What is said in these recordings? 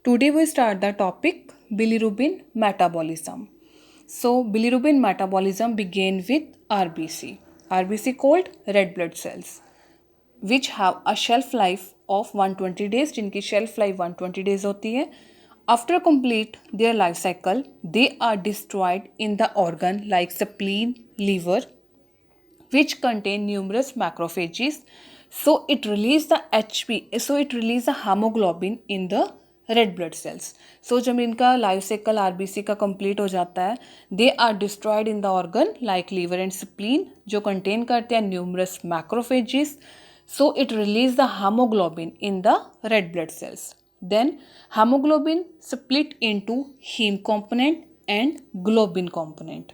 Today we start the topic bilirubin metabolism. So bilirubin metabolism begin with RBC. RBC called red blood cells, which have a shelf life of 120 days, जिनकी shelf life 120 days होती है. After complete their life cycle, they are destroyed in the organ like spleen, liver, which contain numerous macrophages. So it release the HP, so it release the hemoglobin in the red blood cells. So जब इनका life cycle RBC का complete हो जाता है, they are destroyed in the organ like liver and spleen, जो contain करते हैं numerous macrophages. So it release the haemoglobin in the red blood cells. Then haemoglobin split into haem component and globin component.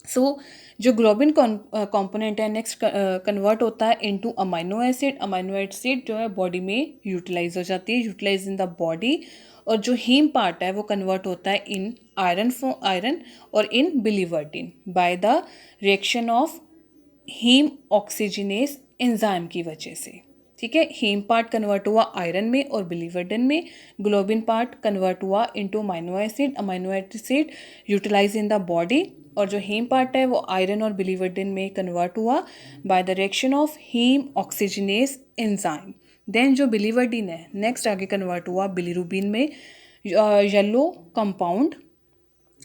So जो globin component है next convert होता है into amino acid. Amino acid जो है body में utilise हो जाती है, यूटिलाइज इन द बॉडी. और जो हीम पार्ट है वो कन्वर्ट होता है इन आयरन और in biliverdin by the reaction of haem oxygenase enzyme की वजह से. ठीक है, हीम पार्ट कन्वर्ट हुआ आयरन में और बिलीवर्डिन में. ग्लोबिन पार्ट कन्वर्ट हुआ into amino acid. Amino acid utilise in the body. और जो हीम पार्ट है वो आयरन और बिलीवर्डिन में कन्वर्ट हुआ by the reaction of haem oxygenase enzyme. Then जो बिलीवर्डिन है नेक्स्ट आगे कन्वर्ट हुआ बिलीरुबिन में. येलो कंपाउंड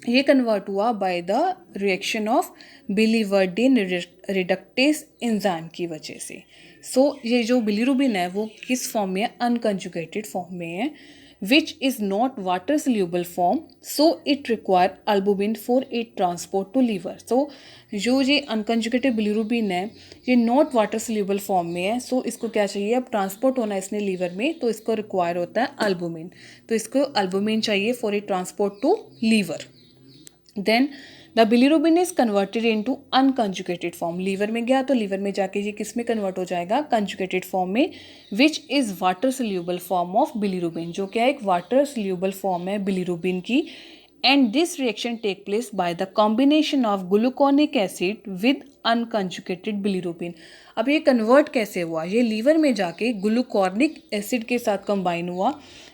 ये कन्वर्ट हुआ by the reaction of biliverdin reductase enzyme की वजह से. सो ये जो बिलीरुबिन है वो किस फॉर्म में है? अनकंजुगेटेड फॉर्म में है, which is not water soluble form, so it require albumin for its transport to liver. So जो ये अनकंजुगेटेड बिलीरुबिन है ये नॉट वाटर सोल्यूबल फॉर्म में है. सो इसको क्या चाहिए? अब ट्रांसपोर्ट होना है इसने लीवर में, तो इसको रिक्वायर होता है अल्बुमिन. तो इसको अल्बुमिन चाहिए for it transport to liver. Then the bilirubin is converted into unconjugated form. Liver में गया तो लीवर में जाके ये किस में कन्वर्ट हो जाएगा? कंजुगेटेड फॉर्म में, which is water soluble form of bilirubin, जो क्या एक वाटर सोल्यूबल फॉर्म है बिलीरुबिन की. And this reaction take place by the combination of gluconic acid with unconjugated bilirubin. अब ये कन्वर्ट कैसे हुआ? ये लीवर में जाके ग्लूकोनिक एसिड के साथ कंबाइन हुआ.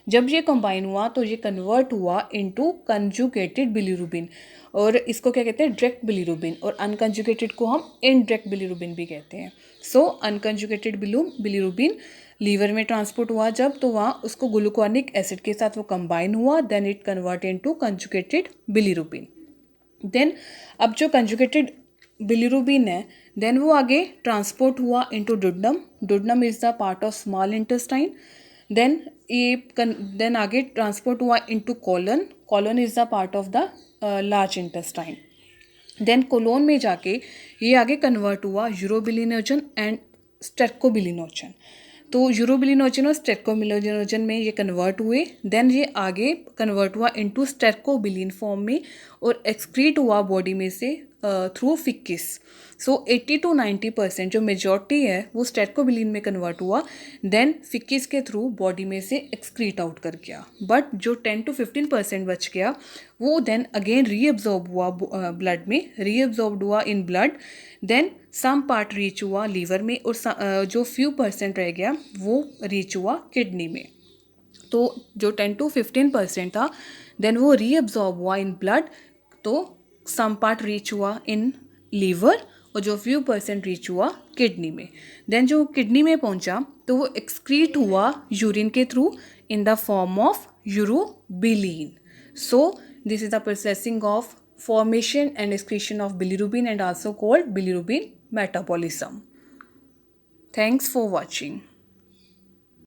जब ये कंबाइन हुआ तो ये कन्वर्ट हुआ इनटू कंजुगेटेड बिलीरुबिन, और इसको क्या कहते हैं? Direct bilirubin. और अनकंजुगेटेड को हम इनडायरेक्ट बिलीरुबिन भी कहते हैं. सो अनकंजुगेटेड बिलीरुबिन लीवर में ट्रांसपोर्ट हुआ जब, तो वहाँ उसको ग्लूकोनिक एसिड के साथ वो कंबाइन हुआ. Then it convert into conjugated bilirubin. Then अब जो कंजुगेटेड बिलीरुबिन है देन वो आगे ट्रांसपोर्ट हुआ into duodenum. Duodenum is the part of small intestine. Then आगे ट्रांसपोर्ट हुआ into colon. Colon is the part of the large intestine. Then colon में जाके ये आगे कन्वर्ट हुआ यूरोबिलिनोजन एंड स्टेरकोबिलिनोजन. तो यूरोबिलिनोजन और स्टेरकोबिलिनोजन में ये कन्वर्ट हुए. देन ये आगे कन्वर्ट हुआ इनटू स्टेरकोबिलिन फॉर्म में और एक्सक्रीट हुआ बॉडी में से थ्रू फिक्किस. सो 80 to 90% जो मेजॉरिटी है वो स्टेरकोबिलिन में कन्वर्ट हुआ. देन फिक्किस के थ्रू बॉडी में से एक्सक्रीट आउट कर गया. बट जो 10 to 15% बच गया वो देन अगेन रीअब्जॉर्ब हुआ ब्लड में, रीअब्जॉर्ब हुआ in blood. Then some part reach हुआ लीवर में और जो फ्यू % रह गया वो रीच हुआ किडनी में. तो जो 10 to 15% था देन वो रीअब्जॉर्ब हुआ इन ब्लड, तो सम पार्ट रीच हुआ इन लीवर और जो फ्यू % रीच हुआ किडनी में. देन जो किडनी में पहुंचा तो वो एक्सक्रीट हुआ यूरिन के through in the form of urobilin. So this is the processing of formation and excretion of bilirubin and also called bilirubin metabolism. Thanks for watching.